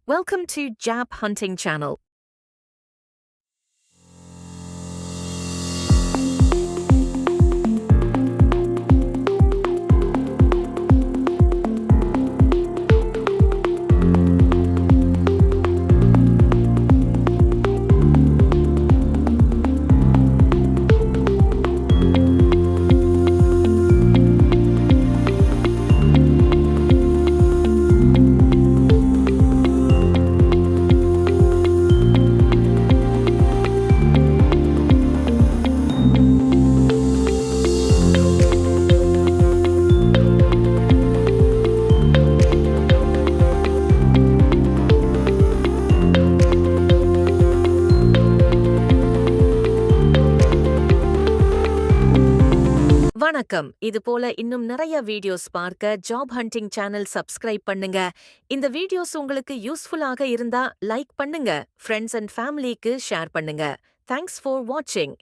Welcome to Job Hunting Channel. வணக்கம். இது போல இன்னும் நிறைய வீடியோஸ் பார்க்க ஜாப் ஹண்டிங் சேனல் சப்ஸ்கிரைப் பண்ணுங்க. இந்த வீடியோஸ் உங்களுக்கு யூஸ்ஃபுல்லாக இருந்தா லைக் பண்ணுங்க. ஃப்ரெண்ட்ஸ் அண்ட் ஃபேமிலிக்கு ஷேர் பண்ணுங்க. தேங்க்ஸ் ஃபார் வாட்சிங்.